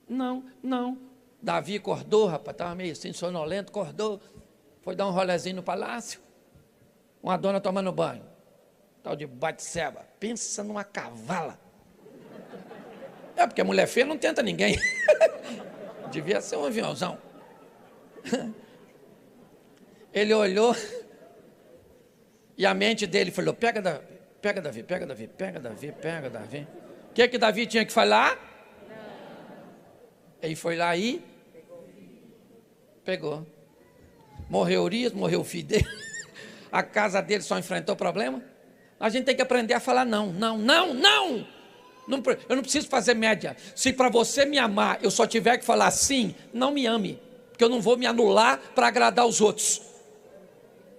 Não, não. Davi acordou, rapaz, estava meio assim, sonolento, acordou, foi dar um rolezinho no palácio, uma dona tomando banho, tal de Batseba, pensa numa cavala. É, porque a mulher feia não tenta ninguém. Devia ser um aviãozão. Ele olhou e a mente dele falou, pega Davi. O que Davi tinha que falar? Ele foi lá e pegou. Morreu Urias, morreu o filho dele. A casa dele só enfrentou problema. A gente tem que aprender a falar não. Eu não preciso fazer média. Se para você me amar eu só tiver que falar sim, não me ame, porque eu não vou me anular para agradar os outros.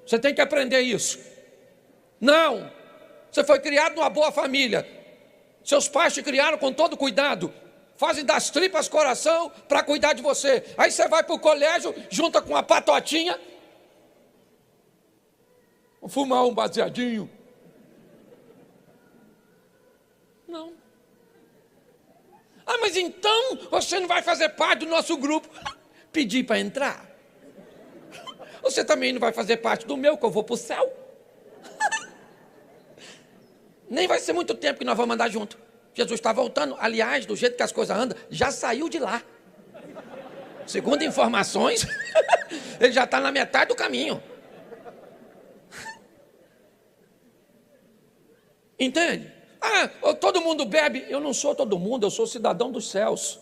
Você tem que aprender isso. Não, você foi criado numa boa família, seus pais te criaram com todo cuidado, fazem das tripas coração para cuidar de você. Aí você vai para o colégio, junta com uma patotinha, vou fumar um baseadinho. Não. Ah, mas então você não vai fazer parte do nosso grupo. Pedi para entrar. Você também não vai fazer parte do meu, que eu vou para o céu. Nem vai ser muito tempo que nós vamos andar junto. Jesus está voltando. Aliás, do jeito que as coisas andam, já saiu de lá. Segundo informações, ele já está na metade do caminho. Entende? Ah, todo mundo bebe. Eu não sou todo mundo, eu sou cidadão dos céus.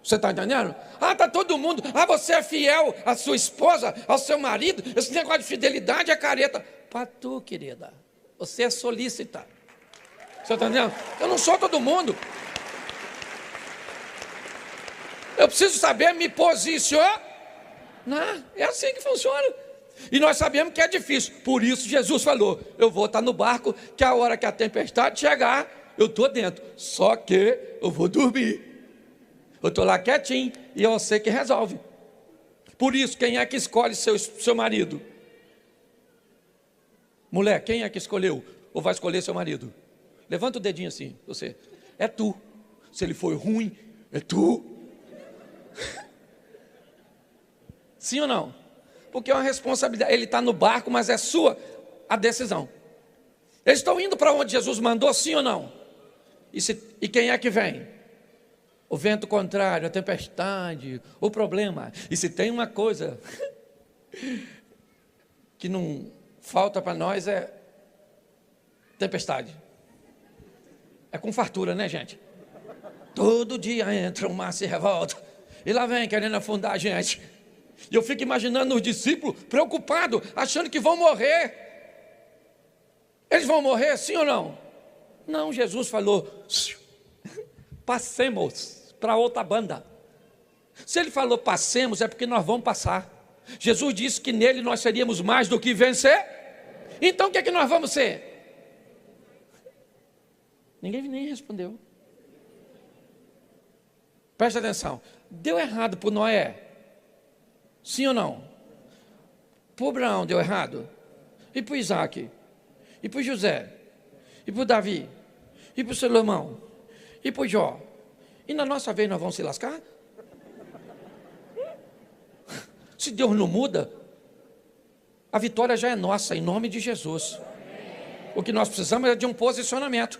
Você está entendendo? Ah, está todo mundo. Ah, você é fiel à sua esposa, ao seu marido. Esse negócio de fidelidade é careta. Para tu, querida. Você é solícita. Você está entendendo? Eu não sou todo mundo. Eu preciso saber me posicionar. É assim que funciona. E nós sabemos que é difícil. Por isso Jesus falou, eu vou estar no barco, que a hora que a tempestade chegar, eu estou dentro. Só que eu vou dormir. Eu estou lá quietinho e é você que resolve. Por isso, quem é que escolhe seu marido? Mulher, quem é que escolheu ou vai escolher seu marido? Levanta o dedinho assim, você. É tu. Se ele for ruim, é tu. Sim ou não? Porque é uma responsabilidade. Ele está no barco, mas é sua a decisão. Eles estão indo para onde Jesus mandou, sim ou não? E quem é que vem? O vento contrário, a tempestade, o problema. E se tem uma coisa que não falta para nós é tempestade. É com fartura, né, gente? Todo dia entra um mar, se revolta. E lá vem querendo afundar a gente. E eu fico imaginando os discípulos preocupados, achando que vão morrer. Eles vão morrer, sim ou não? Não, Jesus falou, passemos para outra banda. Se ele falou passemos, é porque nós vamos passar. Jesus disse que nele nós seríamos mais do que vencer. Então o que é que nós vamos ser? Ninguém nem respondeu. Presta atenção. Deu errado para Noé? Sim ou não? Para o Abraão deu errado? E para o Isaac? E para o José? E para o Davi? E para o Salomão? E para o Jó? E na nossa vez nós vamos se lascar? Se Deus não muda, a vitória já é nossa, em nome de Jesus. O que nós precisamos é de um posicionamento.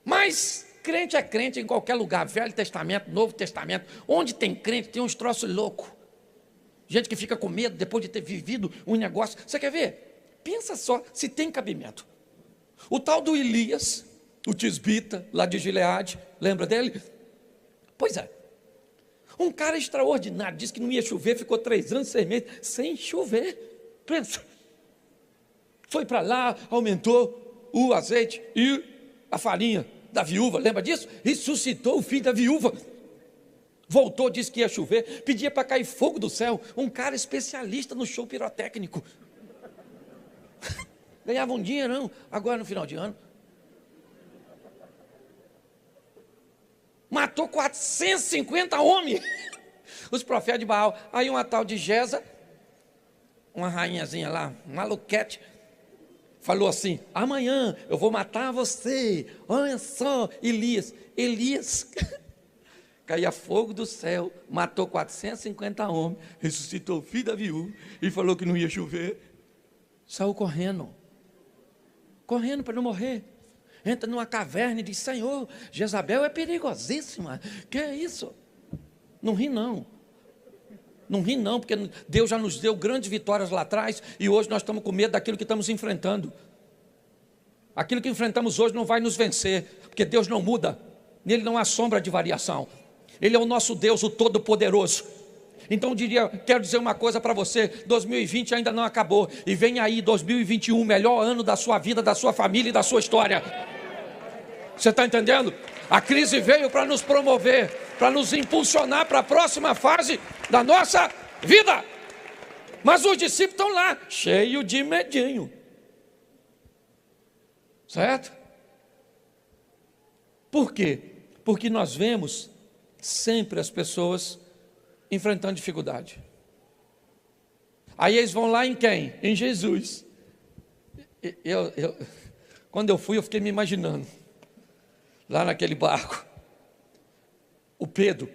Mas crente é crente em qualquer lugar, Velho Testamento, Novo Testamento. Onde tem crente, tem uns troços loucos. Gente que fica com medo depois de ter vivido um negócio. Você quer ver? Pensa só se tem cabimento. O tal do Elias, o tisbita, lá de Gileade, lembra dele? Pois é. Um cara extraordinário, disse que não ia chover, ficou 3 anos, 6 meses, sem chover. Pensa. Foi para lá, aumentou o azeite e a farinha da viúva, lembra disso? Ressuscitou o filho da viúva. Voltou, disse que ia chover, pedia para cair fogo do céu. Um cara especialista no show pirotécnico. Ganhava um dinheirão, agora no final de ano. Matou 450 homens. Os profetas de Baal. Aí uma tal de Jeza, uma rainhazinha lá, uma maluquete, falou assim: amanhã eu vou matar você. Olha só, Elias. Caía fogo do céu, matou 450 homens, ressuscitou o filho da viúva e falou que não ia chover. Saiu correndo para não morrer. Entra numa caverna e diz: Senhor, Jezabel é perigosíssima. Que é isso? Não ri não. Não ri não, porque Deus já nos deu grandes vitórias lá atrás e hoje nós estamos com medo daquilo que estamos enfrentando. Aquilo que enfrentamos hoje não vai nos vencer, porque Deus não muda, nele não há sombra de variação. Ele é o nosso Deus, o Todo-Poderoso. Então quero dizer uma coisa para você: 2020 ainda não acabou, e vem aí 2021, o melhor ano da sua vida, da sua família e da sua história. Você está entendendo? A crise veio para nos promover, para nos impulsionar para a próxima fase da nossa vida. Mas os discípulos estão lá, cheios de medinho. Certo? Por quê? Porque nós vemos sempre as pessoas enfrentando dificuldade. Aí eles vão lá em quem? Em Jesus. Quando eu fui, eu fiquei me imaginando lá naquele barco. O Pedro,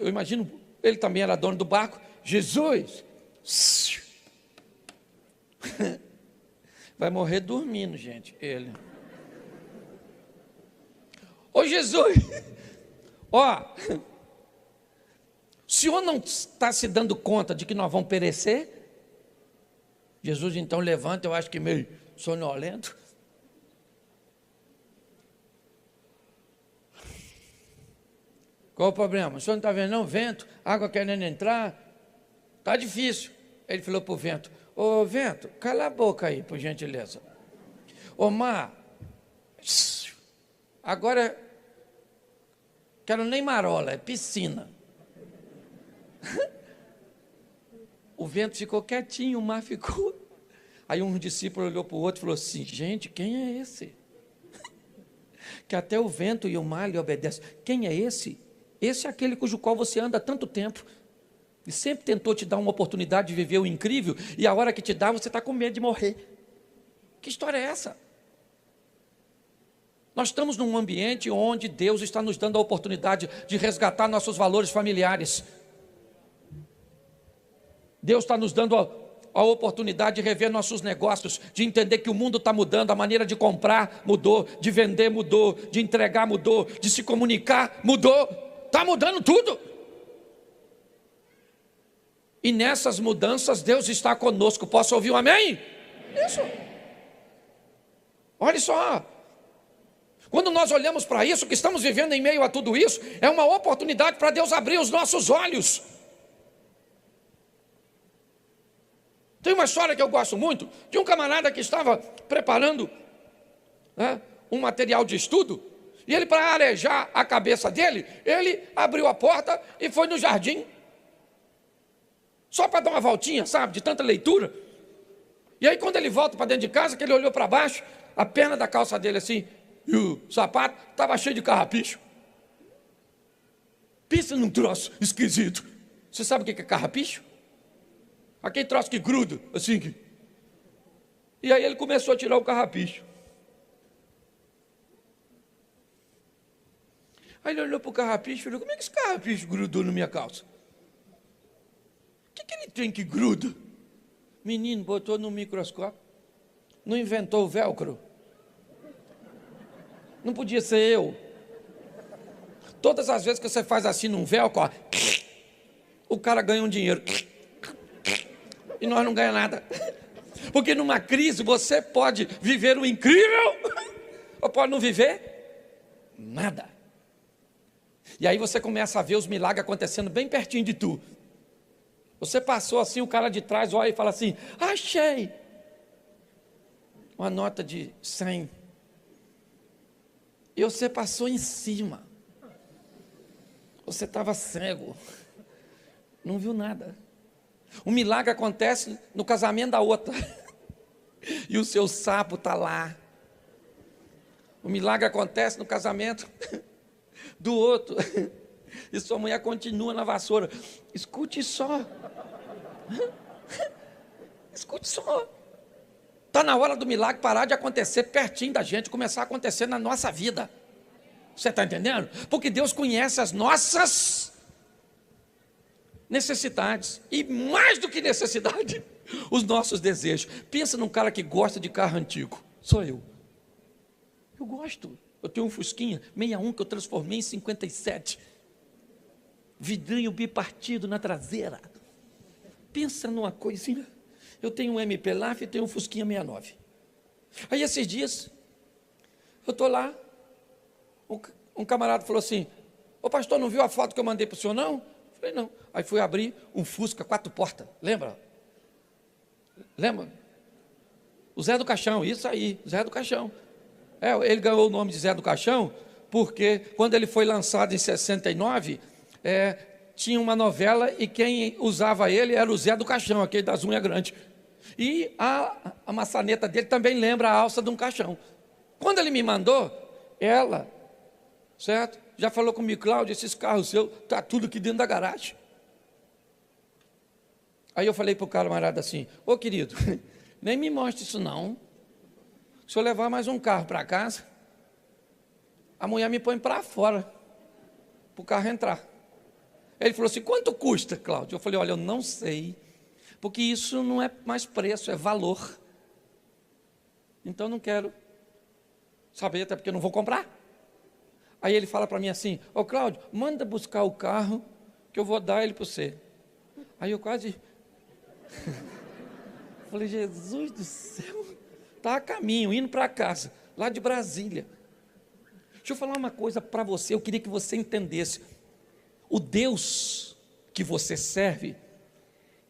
eu imagino, ele também era dono do barco. Jesus, vai morrer dormindo, gente, ele. Ô Jesus, ó, o senhor não está se dando conta de que nós vamos perecer? Jesus então levanta, eu acho que meio sonolento. Qual o problema? O senhor não está vendo não? Vento, água querendo entrar, está difícil. Ele falou para o vento: ô vento, cala a boca aí, por gentileza. Ô mar, agora quero nem marola, é piscina. O vento ficou quietinho, o mar ficou. Aí um discípulo olhou para o outro e falou assim: gente, quem é esse? Que até o vento e o mar lhe obedecem. Quem é esse? Esse é aquele cujo qual você anda há tanto tempo e sempre tentou te dar uma oportunidade de viver o incrível, e a hora que te dá, você está com medo de morrer. Que história é essa? Nós estamos num ambiente onde Deus está nos dando a oportunidade de resgatar nossos valores familiares. Deus está nos dando a oportunidade de rever nossos negócios, de entender que o mundo está mudando, a maneira de comprar mudou, de vender mudou, de entregar mudou, de se comunicar mudou, está mudando tudo. E nessas mudanças Deus está conosco. Posso ouvir um amém? Isso. Olha só. Quando nós olhamos para isso, que estamos vivendo em meio a tudo isso, é uma oportunidade para Deus abrir os nossos olhos. Tem uma história que eu gosto muito, de um camarada que estava preparando um material de estudo, e ele, para arejar a cabeça dele, ele abriu a porta e foi no jardim, só para dar uma voltinha, sabe, de tanta leitura. E aí quando ele volta para dentro de casa, que ele olhou para baixo, a perna da calça dele assim, e o sapato estava cheio de carrapicho. Pensa num troço esquisito. Você sabe o que é carrapicho? Aquele troço que gruda, assim que... E aí ele começou a tirar o carrapicho. Aí ele olhou para o carrapicho e falou: como é que esse carrapicho grudou na minha calça? O que ele tem que gruda? Menino, botou no microscópio. Não inventou o velcro. Não podia ser eu. Todas as vezes que você faz assim num velcro, ó, o cara ganha um dinheiro. E nós não ganhamos nada. Porque numa crise você pode viver o incrível ou pode não viver nada. E aí você começa a ver os milagres acontecendo bem pertinho de tu. Você passou assim, o cara de trás olha e fala assim: achei uma nota de 100. E você passou em cima. Você estava cego, não viu nada. O milagre acontece no casamento da outra, e o seu sapo está lá. O milagre acontece no casamento do outro, e sua mulher continua na vassoura. Escute só. Escute só. Está na hora do milagre parar de acontecer pertinho da gente, começar a acontecer na nossa vida. Você está entendendo? Porque Deus conhece as nossas necessidades. E mais do que necessidade, os nossos desejos. Pensa num cara que gosta de carro antigo. Sou eu. Eu gosto. Eu tenho um Fusquinha 61 que eu transformei em 57. Vidrinho bipartido na traseira. Pensa numa coisinha. Eu tenho um MP Laf e tenho um Fusquinha 69. Aí esses dias, eu estou lá, um camarada falou assim: ô pastor, não viu a foto que eu mandei para o senhor não? Eu falei, não. Aí fui abrir um Fusca 4 portas, lembra? Lembra? O Zé do Caixão, isso aí, Zé do Caixão. Ele ganhou o nome de Zé do Caixão, porque quando ele foi lançado em 69, tinha uma novela e quem usava ele era o Zé do Caixão, aquele das unhas grandes. E a maçaneta dele também lembra a alça de um caixão. Quando ele me mandou, ela, certo? Já falou comigo, Cláudio, esses carros seus, está tudo aqui dentro da garagem. Aí eu falei para o camarada assim: ô querido, nem me mostre isso não. Se eu levar mais um carro para casa, a mulher me põe para fora, para o carro entrar. Ele falou assim: quanto custa, Cláudio? Eu falei: olha, eu não sei, porque isso não é mais preço, é valor. Então não quero saber, até porque eu não vou comprar. Aí ele fala para mim assim: ô Cláudio, manda buscar o carro, que eu vou dar ele para você. Aí eu quase falei: Jesus do céu, está a caminho, indo para casa, lá de Brasília. Deixa eu falar uma coisa para você, eu queria que você entendesse. O Deus que você serve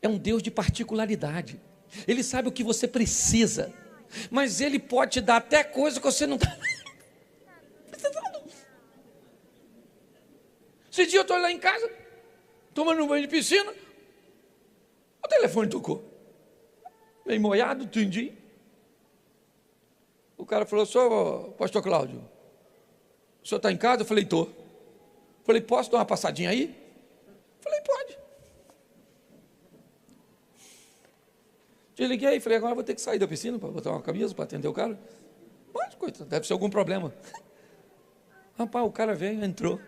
é um Deus de particularidade. Ele sabe o que você precisa, mas Ele pode te dar até coisa que você não está precisando. Esse dia eu estou lá em casa, tomando um banho de piscina, o telefone tocou, meio molhado, entendi. O cara falou: senhor, pastor Cláudio, o senhor está em casa? Eu falei: estou. Falei: posso dar uma passadinha aí? Falei: pode. Desliguei, falei: agora vou ter que sair da piscina para botar uma camisa para atender o cara. Pode, coitado, deve ser algum problema. Rapaz, o cara veio, entrou.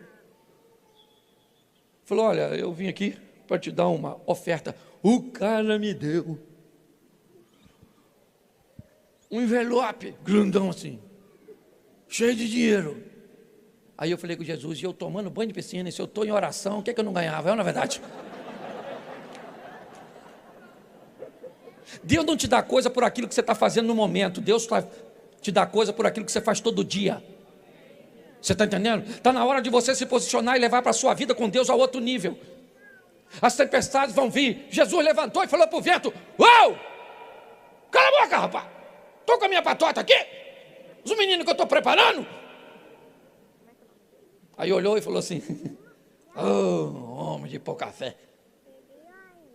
Falou: olha, eu vim aqui para te dar uma oferta. O cara me deu um envelope grandão assim, cheio de dinheiro. Aí eu falei com Jesus: e eu tomando banho de piscina, e se eu estou em oração, o que é que eu não ganhava? Na verdade, Deus não te dá coisa por aquilo que você está fazendo no momento. Deus te dá coisa por aquilo que você faz todo dia. Você está entendendo? Está na hora de você se posicionar e levar para a sua vida com Deus a outro nível. As tempestades vão vir. Jesus levantou e falou para o vento: uau! Cala a boca, rapaz! Estou com a minha patota aqui, os meninos que eu estou preparando. Aí olhou e falou assim: oh, homem de pouca fé.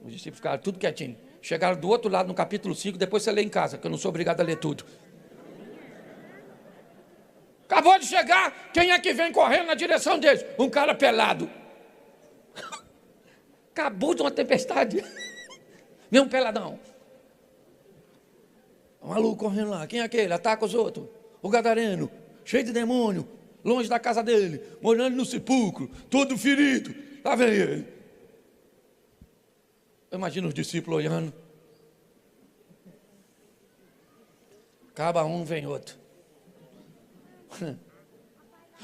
Os discípulos ficaram tudo quietinho. Chegaram do outro lado no capítulo 5, depois você lê em casa, que eu não sou obrigado a ler tudo. Acabou de chegar, quem é que vem correndo na direção deles? Um cara pelado. Acabou de uma tempestade. Vem um peladão. Um maluco correndo lá. Quem é aquele? Ataca os outros. O gadareno, cheio de demônio, longe da casa dele, morando no sepulcro, todo ferido. Lá vem ele. Eu imagino os discípulos olhando. Acaba um, vem outro.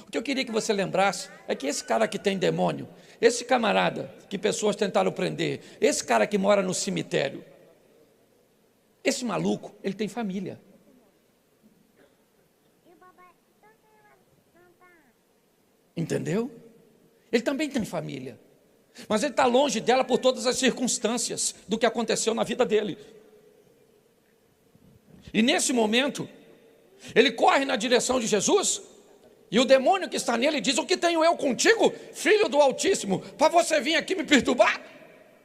O que eu queria que você lembrasse é que esse cara que tem demônio, esse camarada que pessoas tentaram prender, esse cara que mora no cemitério, esse maluco, ele tem família. Entendeu? Ele também tem família. Mas ele está longe dela por todas as circunstâncias do que aconteceu na vida dele. E nesse momento, ele corre na direção de Jesus, e o demônio que está nele diz: o que tenho eu contigo, filho do Altíssimo, para você vir aqui me perturbar?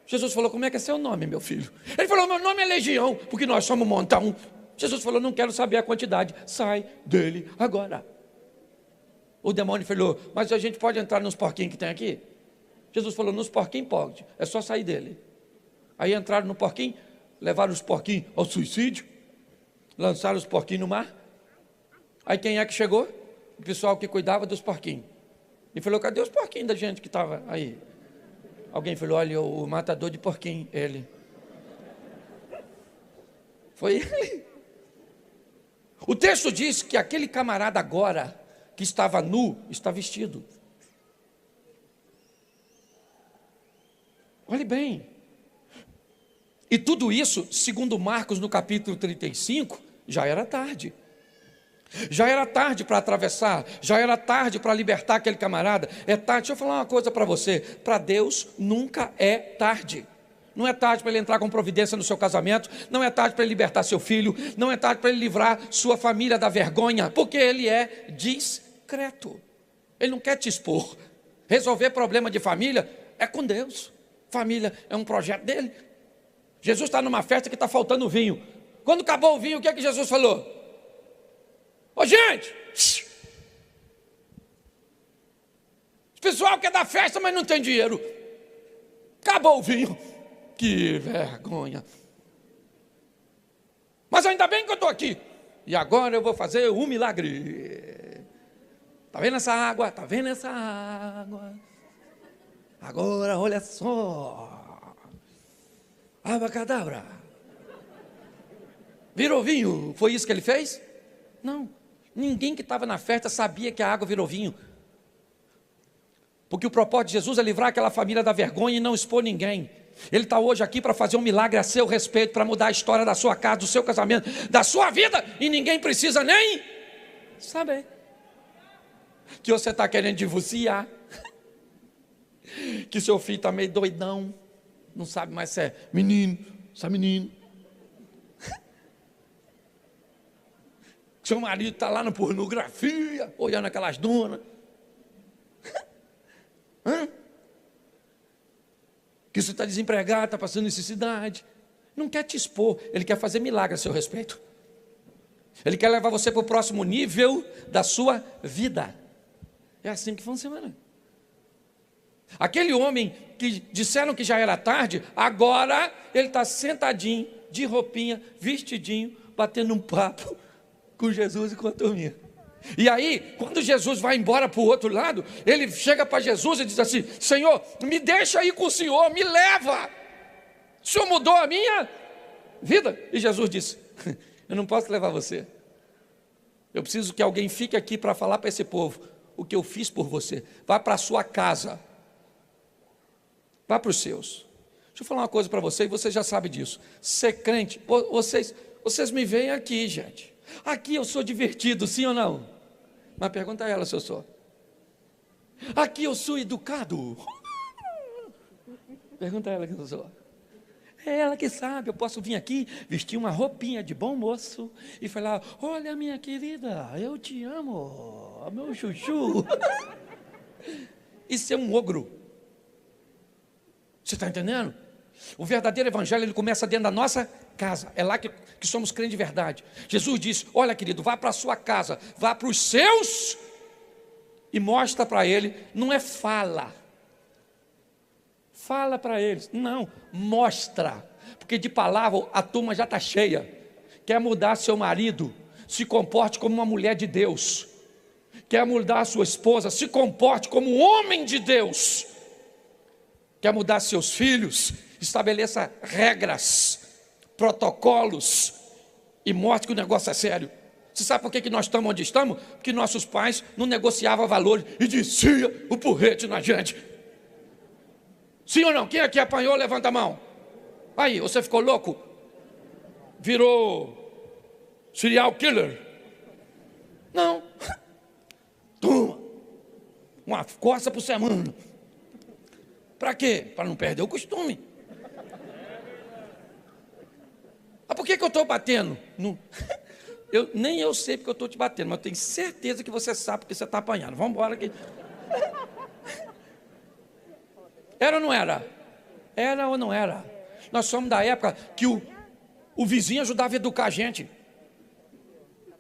Jesus falou: como é que é seu nome, meu filho? Ele falou: meu nome é Legião, porque nós somos um montão. Jesus falou: não quero saber a quantidade, sai dele agora. O demônio falou: mas a gente pode entrar nos porquinhos que tem aqui? Jesus falou: nos porquinhos pode, é só sair dele. Aí entraram no porquinho, levaram os porquinhos ao suicídio. Lançaram os porquinhos no mar. Aí quem é que chegou? O pessoal que cuidava dos porquinhos. E falou, cadê os porquinhos da gente que estava aí? Alguém falou, olha, o matador de porquinho, ele. Foi ele. O texto diz que aquele camarada agora, que estava nu, está vestido. Olhe bem. E tudo isso, segundo Marcos, no capítulo 35, já era tarde. Já era tarde para atravessar, já era tarde para libertar aquele camarada. É tarde. Deixa eu falar uma coisa para você. Para Deus nunca é tarde. Não é tarde para Ele entrar com providência no seu casamento, não é tarde para Ele libertar seu filho, não é tarde para Ele livrar sua família da vergonha, porque Ele é discreto. Ele não quer te expor. Resolver problema de família é com Deus. Família é um projeto dele. Jesus está numa festa que está faltando vinho. Quando acabou o vinho, o que é que Jesus falou? Ô gente, o pessoal quer dar festa, mas não tem dinheiro. Acabou o vinho. Que vergonha. Mas ainda bem que eu estou aqui. E agora eu vou fazer um milagre. Está vendo essa água? Está vendo essa água? Agora olha só. Abacadabra. Virou vinho. Foi isso que ele fez? Não. Ninguém que estava na festa sabia que a água virou vinho. Porque o propósito de Jesus é livrar aquela família da vergonha e não expor ninguém. Ele está hoje aqui para fazer um milagre a seu respeito, para mudar a história da sua casa, do seu casamento, da sua vida, e ninguém precisa nem saber que você está querendo divorciar, que seu filho está meio doidão, não sabe mais se é menino, se é menino, que seu marido está lá na pornografia, olhando aquelas donas, que você está desempregado, está passando necessidade. Não quer te expor, ele quer fazer milagre a seu respeito. Ele quer levar você para o próximo nível da sua vida. É assim que funciona. Aquele homem que disseram que já era tarde, agora ele está sentadinho, de roupinha, vestidinho, batendo um papo com Jesus e com a turminha. E aí, quando Jesus vai embora para o outro lado, ele chega para Jesus e diz assim: Senhor, me deixa aí com o Senhor, me leva. O Senhor mudou a minha vida. E Jesus disse: eu não posso levar você. Eu preciso que alguém fique aqui para falar para esse povo o que eu fiz por você. Vá para a sua casa. Vá para os seus. Deixa eu falar uma coisa para você, e você já sabe disso. Ser crente, vocês me veem aqui, gente. Aqui eu sou divertido, sim ou não? Mas pergunta a ela se eu sou. Aqui eu sou educado. Pergunta a ela que eu sou. É ela que sabe. Eu posso vir aqui, vestir uma roupinha de bom moço e falar: olha, minha querida, eu te amo, meu chuchu. Isso é um ogro. Você está entendendo? O verdadeiro evangelho, ele começa dentro da nossa casa. É lá que somos crentes de verdade. Jesus disse: olha, querido, vá para a sua casa, vá para os seus e mostra para ele. Não é fala para eles, não, mostra. Porque de palavra a turma já está cheia. Quer mudar seu marido, se comporte como uma mulher de Deus. Quer mudar a sua esposa, se comporte como um homem de Deus. Quer mudar seus filhos, estabeleça regras, protocolos e mostre que o negócio é sério. Você sabe por que nós estamos onde estamos? Porque nossos pais não negociavam valores e descia o porrete na gente. Sim ou não? Quem aqui apanhou, levanta a mão. Aí, você ficou louco? Virou serial killer? Não. Toma. Uma coça por semana. Para quê? Para não perder o costume. Ah, por que eu estou batendo? Nem eu sei porque eu estou te batendo, mas eu tenho certeza que você sabe porque você está apanhando. Vamos embora aqui. Era ou não era? Era ou não era? Nós somos da época que o vizinho ajudava a educar a gente.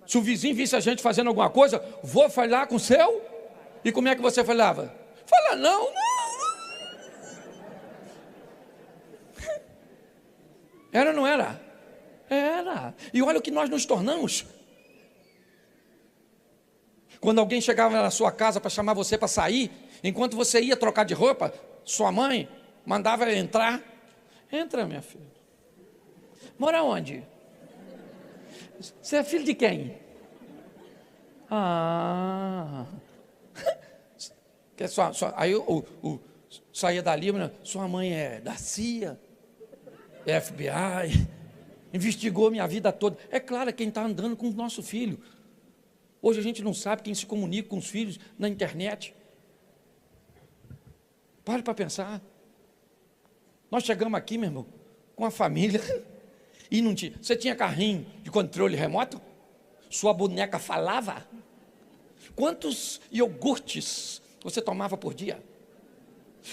Se o vizinho visse a gente fazendo alguma coisa, vou falar com o seu? E como é que você falava? Fala não. Era ou não era? Era. E olha o que nós nos tornamos. Quando alguém chegava na sua casa para chamar você para sair, enquanto você ia trocar de roupa, sua mãe mandava entrar. Entra, minha filha. Mora onde? Você é filho de quem? Ah. Aí saía dali, sua mãe é da CIA, é FBI, investigou minha vida toda. É claro, quem está andando com o nosso filho. Hoje a gente não sabe quem se comunica com os filhos na internet. Pare para pensar. Nós chegamos aqui, meu irmão, com a família, e não tinha. Você tinha carrinho de controle remoto? Sua boneca falava? Quantos iogurtes você tomava por dia?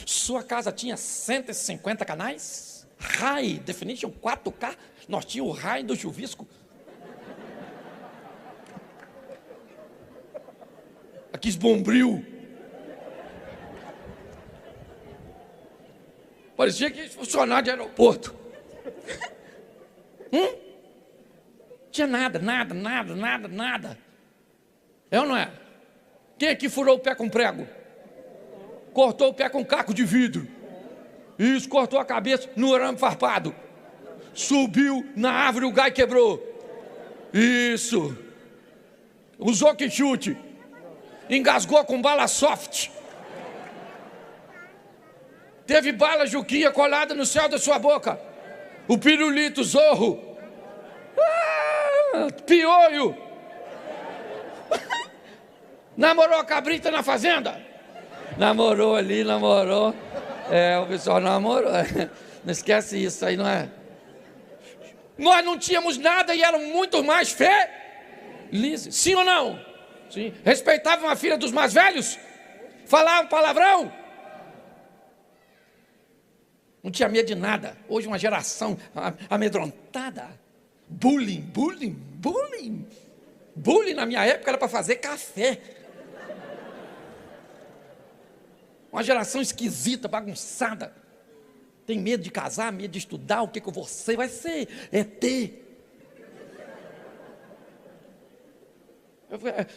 Sua casa tinha 150 canais? High Definition 4K? Nós tínhamos o High do chuvisco. Aqui Bombril. Parecia que funcionário de aeroporto. Tinha nada. É ou não é? Quem aqui furou o pé com prego? Cortou o pé com caco de vidro. Isso, cortou a cabeça no arame farpado. Subiu na árvore, o gai quebrou. Isso. Usou que chute. Engasgou com bala soft. Teve bala Juquinha colada no céu da sua boca. O pirulito, zorro. Piolho. Namorou a cabrita na fazenda? Namorou ali, namorou. O pessoal namorou. Não esquece isso aí, não é? Nós não tínhamos nada e eram muito mais felizes. Sim ou não? Sim. Respeitavam a filha dos mais velhos? Falavam palavrão? Não tinha medo de nada. Hoje uma geração amedrontada. Bullying. Bullying na minha época era para fazer café. Uma geração esquisita, bagunçada. Tem medo de casar, medo de estudar. O que eu vou ser? Vai ser ET.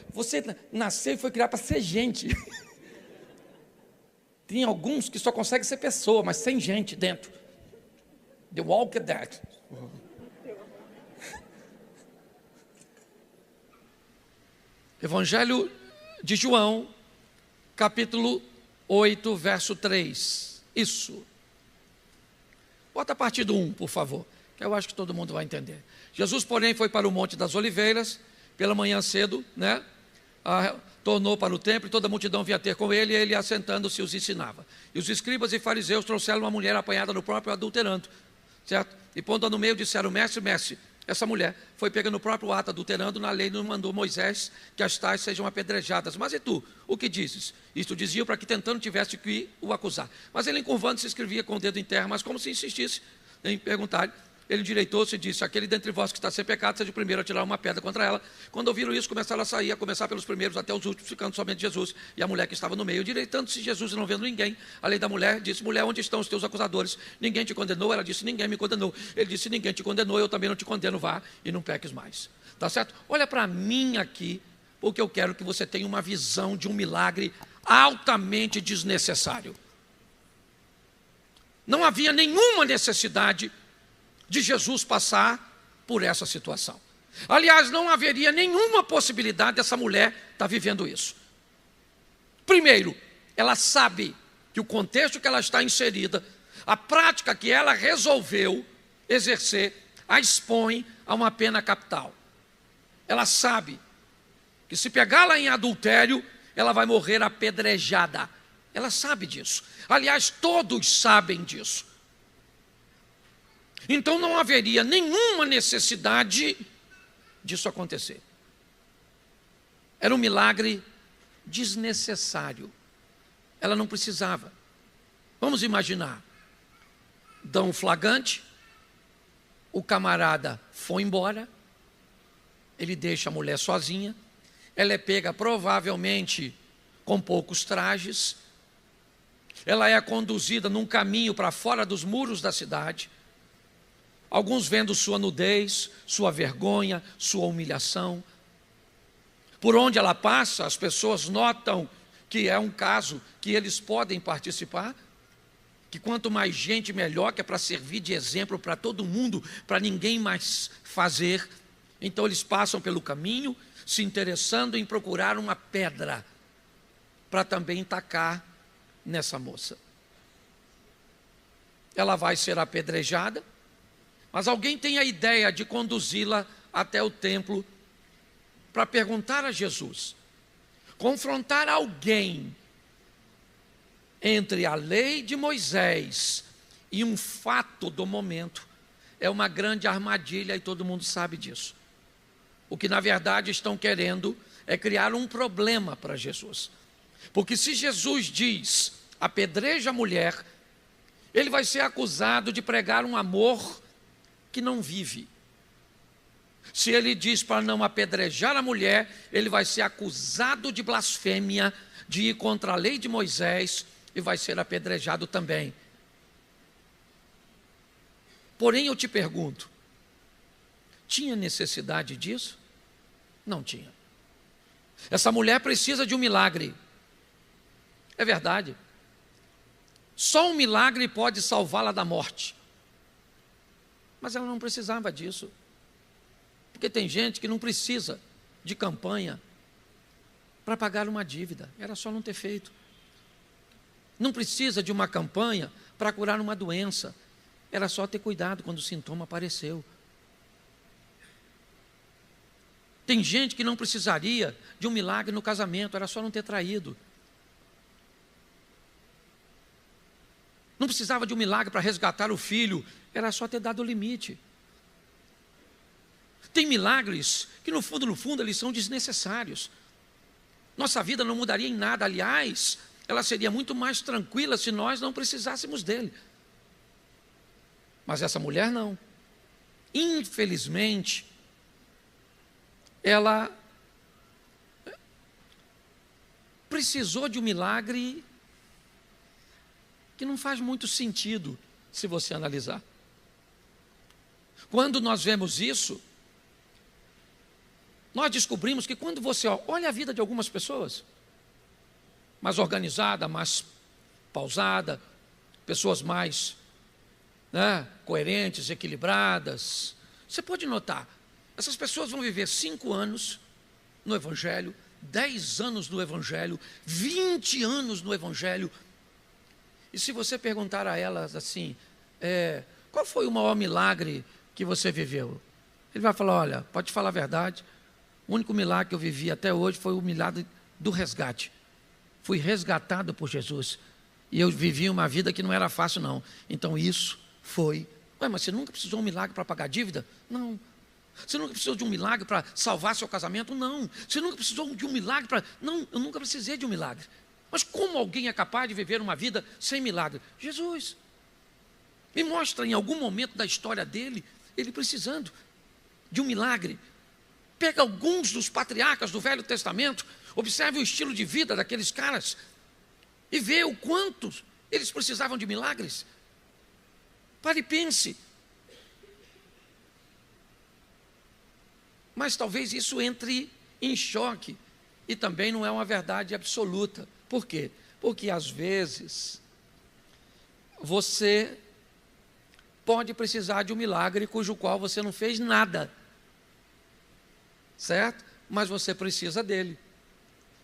Você nasceu e foi criado para ser gente. Tem alguns que só conseguem ser pessoa, mas sem gente dentro. The Walking Dead. Evangelho de João, capítulo 8, verso 3. Isso. Bota a partir do 1, por favor, que eu acho que todo mundo vai entender. Jesus, porém, foi para o Monte das Oliveiras, pela manhã cedo, tornou para o templo, e toda a multidão vinha ter com ele, e ele, assentando-se, os ensinava. E os escribas e fariseus trouxeram uma mulher apanhada no próprio adulterando, certo? E pondo-a no meio, disseram: mestre, essa mulher foi pega no próprio ato adulterando, na lei nos mandou Moisés que as tais sejam apedrejadas. Mas e tu, o que dizes? Isto diziam para que tentando tivesse que o acusar. Mas ele, encurvando-se, escrevia com o dedo em terra, mas como se insistisse em perguntar, ele endireitou-se e disse: aquele dentre vós que está sem pecado, seja o primeiro a tirar uma pedra contra ela. Quando ouviram isso, começaram a sair, a começar pelos primeiros até os últimos, ficando somente Jesus e a mulher que estava no meio. Endireitando-se Jesus e não vendo ninguém, além da mulher, disse: mulher, onde estão os teus acusadores? Ninguém te condenou? Ela disse: ninguém me condenou. Ele disse: ninguém te condenou, eu também não te condeno, vá e não peques mais. Tá certo? Olha para mim aqui, porque eu quero que você tenha uma visão de um milagre altamente desnecessário. Não havia nenhuma necessidade de Jesus passar por essa situação. Aliás, não haveria nenhuma possibilidade dessa mulher estar vivendo isso. Primeiro, ela sabe que o contexto que ela está inserida, a prática que ela resolveu exercer, a expõe a uma pena capital. Ela sabe que se pegá-la em adultério, ela vai morrer apedrejada. Ela sabe disso. Aliás, todos sabem disso. Então não haveria nenhuma necessidade disso acontecer. Era um milagre desnecessário. Ela não precisava. Vamos imaginar. Dão um flagrante, o camarada foi embora, ele deixa a mulher sozinha, ela é pega provavelmente com poucos trajes, ela é conduzida num caminho para fora dos muros da cidade. Alguns vendo sua nudez, sua vergonha, sua humilhação. Por onde ela passa, as pessoas notam que é um caso que eles podem participar, que quanto mais gente melhor, que é para servir de exemplo para todo mundo, para ninguém mais fazer. Então eles passam pelo caminho, se interessando em procurar uma pedra para também tacar nessa moça. Ela vai ser apedrejada, mas alguém tem a ideia de conduzi-la até o templo para perguntar a Jesus. Confrontar alguém entre a lei de Moisés e um fato do momento é uma grande armadilha e todo mundo sabe disso. O que na verdade estão querendo é criar um problema para Jesus. Porque se Jesus diz, apedreja a mulher, ele vai ser acusado de pregar um amor que não vive. Se ele diz para não apedrejar a mulher, ele vai ser acusado de blasfêmia, de ir contra a lei de Moisés e vai ser apedrejado também. Porém, eu te pergunto, tinha necessidade disso? Não tinha. Essa mulher precisa de um milagre. É verdade. Só um milagre pode salvá-la da morte. Mas ela não precisava disso. Porque tem gente que não precisa de campanha para pagar uma dívida. Era só não ter feito. Não precisa de uma campanha para curar uma doença. Era só ter cuidado quando o sintoma apareceu. Tem gente que não precisaria de um milagre no casamento, era só não ter traído. Não precisava de um milagre para resgatar o filho, era só ter dado o limite. Tem milagres que no fundo, eles são desnecessários. Nossa vida não mudaria em nada, aliás, ela seria muito mais tranquila se nós não precisássemos dele. Mas essa mulher não. Infelizmente, ela precisou de um milagre que não faz muito sentido se você analisar. Quando nós vemos isso, nós descobrimos que quando você olha a vida de algumas pessoas, mais organizada, mais pausada, pessoas mais coerentes, equilibradas, você pode notar, essas pessoas vão viver 5 anos no Evangelho, 10 anos no Evangelho, 20 anos no Evangelho. E se você perguntar a elas assim, qual foi o maior milagre que você viveu? Ele vai falar, olha, pode falar a verdade, o único milagre que eu vivi até hoje foi o milagre do resgate. Fui resgatado por Jesus. E eu vivi uma vida que não era fácil não. Então isso foi... Ué, mas você nunca precisou de um milagre para pagar dívida? Não. Você nunca precisou de um milagre para salvar seu casamento? Não. Você nunca precisou de um milagre para... Não, eu nunca precisei de um milagre. Mas como alguém é capaz de viver uma vida sem milagre? Jesus. Me mostra em algum momento da história dele, ele precisando de um milagre. Pega alguns dos patriarcas do Velho Testamento, observe o estilo de vida daqueles caras e vê o quanto eles precisavam de milagres. Pare e pense. Mas talvez isso entre em choque e também não é uma verdade absoluta. Por quê? Porque às vezes você pode precisar de um milagre cujo qual você não fez nada, certo? Mas você precisa dele.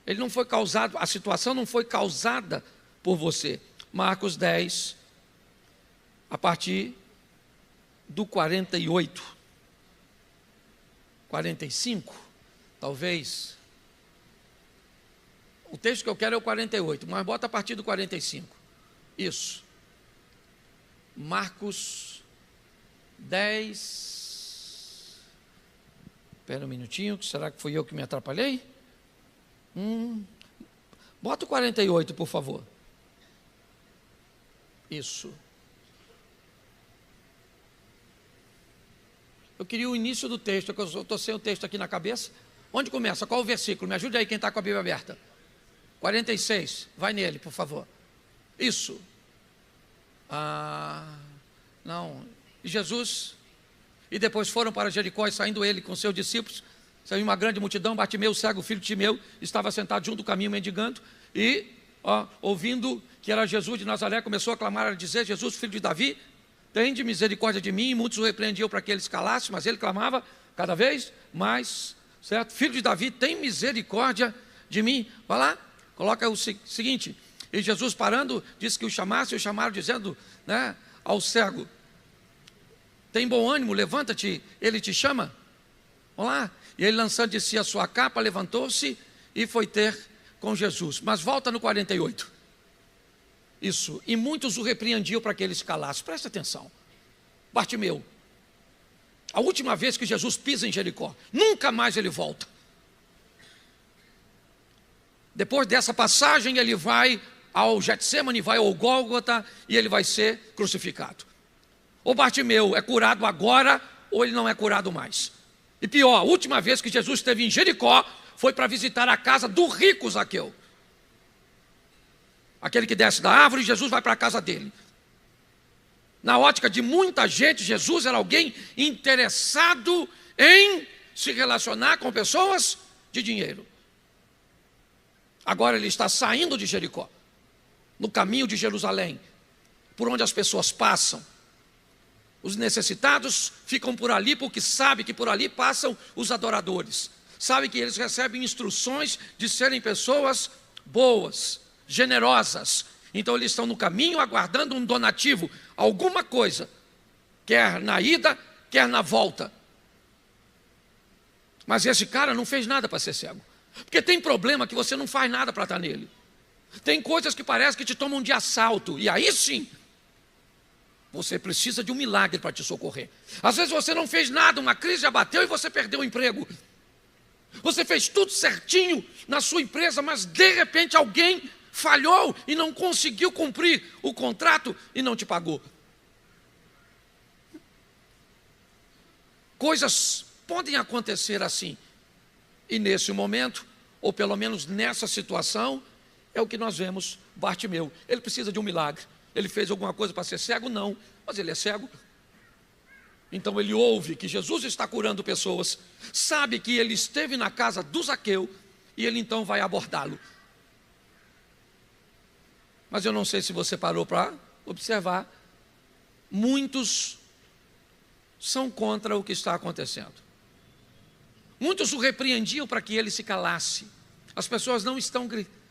Ele não foi causado, a situação não foi causada por você. Marcos 10, a partir do 48, 45, talvez. O texto que eu quero é o 48, mas bota a partir do 45. Isso. Marcos 10. Espera um minutinho, será que fui eu que me atrapalhei? Bota o 48, por favor. Isso. Eu queria o início do texto, que eu estou sem o texto aqui na cabeça. Onde começa? Qual o versículo? Me ajude aí quem está com a Bíblia aberta. 46, vai nele, por favor. Isso. Não. Jesus E depois foram para Jericó, e saindo ele com seus discípulos, saiu uma grande multidão. Bartimeu, o cego, filho de Timeu, estava sentado junto do caminho mendigando, e ouvindo que era Jesus de Nazaré, começou a clamar, a dizer: Jesus, filho de Davi, tende misericórdia de mim. E muitos o repreendiam para que ele se calasse, mas ele clamava cada vez mais, certo? Filho de Davi, tem misericórdia de mim. Vai lá, coloca o seguinte: e Jesus, parando, disse que o chamasse, e o chamaram dizendo, né, ao cego: tem bom ânimo, levanta-te, ele te chama. Vamos lá. E ele, lançando de si a sua capa, levantou-se e foi ter com Jesus. Mas volta no 48. Isso. E muitos o repreendiam para que ele se calasse. Presta atenção. Bartimeu, a última vez que Jesus pisa em Jericó, nunca mais ele volta. Depois dessa passagem, ele vai ao Getsêmani, vai ao Gólgota, e ele vai ser crucificado. Ou Bartimeu é curado agora, ou ele não é curado mais. E pior, a última vez que Jesus esteve em Jericó foi para visitar a casa do rico Zaqueu. Aquele que desce da árvore, Jesus vai para a casa dele. Na ótica de muita gente, Jesus era alguém interessado em se relacionar com pessoas de dinheiro. Agora ele está saindo de Jericó, no caminho de Jerusalém, por onde as pessoas passam. Os necessitados ficam por ali porque sabem que por ali passam os adoradores. Sabem que eles recebem instruções de serem pessoas boas, generosas. Então eles estão no caminho aguardando um donativo, alguma coisa, quer na ida, quer na volta. Mas esse cara não fez nada para ser cego. Porque tem problema que você não faz nada para estar nele. Tem coisas que parece que te tomam de assalto, e aí sim você precisa de um milagre para te socorrer. Às vezes você não fez nada, uma crise abateu e você perdeu o emprego. Você fez tudo certinho na sua empresa, mas de repente alguém falhou e não conseguiu cumprir o contrato e não te pagou. Coisas podem acontecer assim. E nesse momento, ou pelo menos nessa situação, é o que nós vemos Bartimeu. Ele precisa de um milagre. Ele fez alguma coisa para ser cego? Não, mas ele é cego. Então ele ouve que Jesus está curando pessoas, sabe que ele esteve na casa do Zaqueu, e ele então vai abordá-lo. Mas eu não sei se você parou para observar, muitos são contra o que está acontecendo. Muitos o repreendiam para que ele se calasse. As pessoas não estão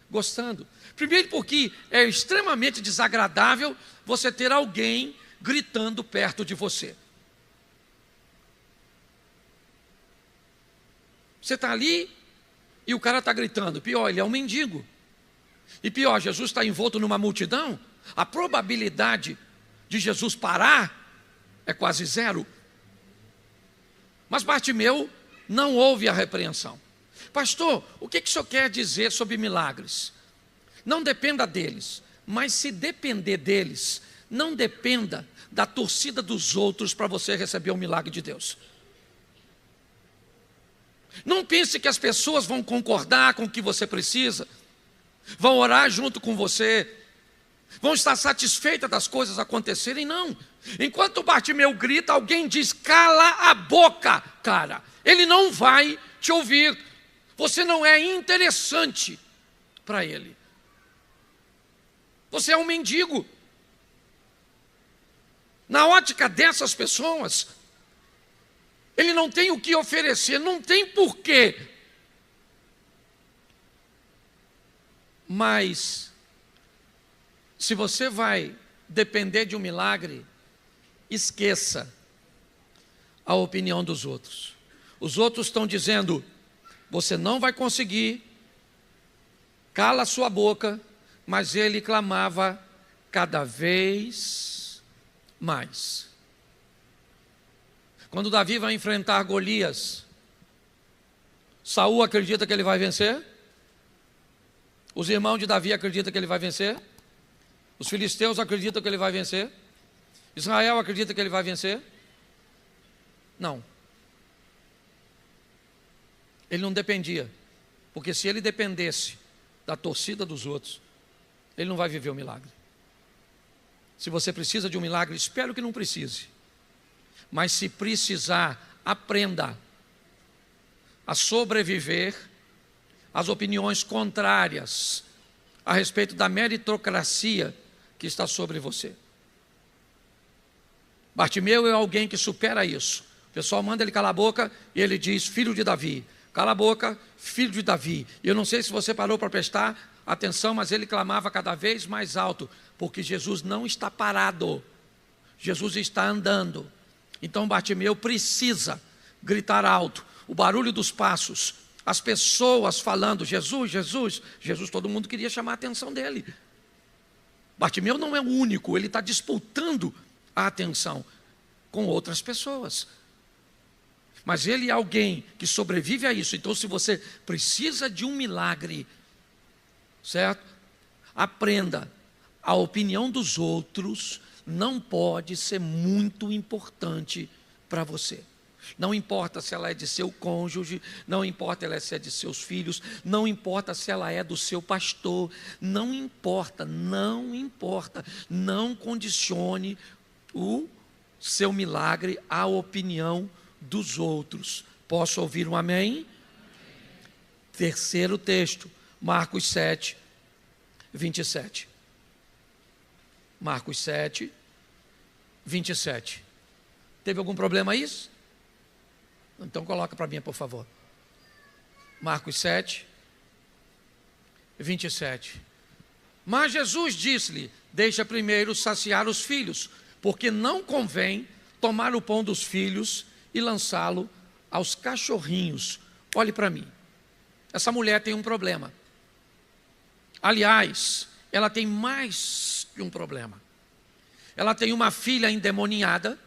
gostando. Primeiro porque é extremamente desagradável você ter alguém gritando perto de você. Você está ali e o cara está gritando. Pior, ele é um mendigo. E pior, Jesus está envolto numa multidão. A probabilidade de Jesus parar é quase zero. Mas Bartimeu não ouve a repreensão. Pastor, o que o senhor quer dizer sobre milagres? Não dependa deles, mas se depender deles, não dependa da torcida dos outros para você receber o milagre de Deus. Não pense que as pessoas vão concordar com o que você precisa, vão orar junto com você, vão estar satisfeitas das coisas acontecerem, não. Enquanto Bartimeu grita, alguém diz: cala a boca, cara. Ele não vai te ouvir. Você não é interessante para ele. Você é um mendigo. Na ótica dessas pessoas, ele não tem o que oferecer, não tem porquê. Mas, se você vai depender de um milagre, esqueça a opinião dos outros. Os outros estão dizendo: você não vai conseguir, cala a sua boca. Mas ele clamava cada vez mais. Quando Davi vai enfrentar Golias, Saul acredita que ele vai vencer? Os irmãos de Davi acreditam que ele vai vencer? Os filisteus acreditam que ele vai vencer? Israel acredita que ele vai vencer? Não. Ele não dependia, porque se ele dependesse da torcida dos outros, ele não vai viver o milagre. Se você precisa de um milagre, espero que não precise. Mas se precisar, aprenda a sobreviver às opiniões contrárias a respeito da meritocracia que está sobre você. Bartimeu é alguém que supera isso. O pessoal manda ele calar a boca e ele diz, filho de Davi. Cala a boca, filho de Davi. E eu não sei se você parou para prestar atenção, mas ele clamava cada vez mais alto, porque Jesus não está parado, Jesus está andando. Então Bartimeu precisa gritar alto, o barulho dos passos, as pessoas falando, Jesus, Jesus, Jesus, todo mundo queria chamar a atenção dele. Bartimeu não é o único, ele está disputando a atenção com outras pessoas. Mas ele é alguém que sobrevive a isso. Então, se você precisa de um milagre, certo? Aprenda, a opinião dos outros não pode ser muito importante para você. Não importa se ela é de seu cônjuge, não importa se é de seus filhos, não importa se ela é do seu pastor, não importa, não condicione o seu milagre à opinião dos outros. Posso ouvir um amém? Terceiro texto, Marcos 7, 27. Marcos 7, 27. Teve algum problema aí? Então coloca para mim, por favor. Marcos 7, 27. Mas Jesus disse-lhe, deixa primeiro saciar os filhos, porque não convém tomar o pão dos filhos e lançá-lo aos cachorrinhos. Olhe para mim. Essa mulher tem um problema. Aliás, ela tem mais que um problema. Ela tem uma filha endemoniada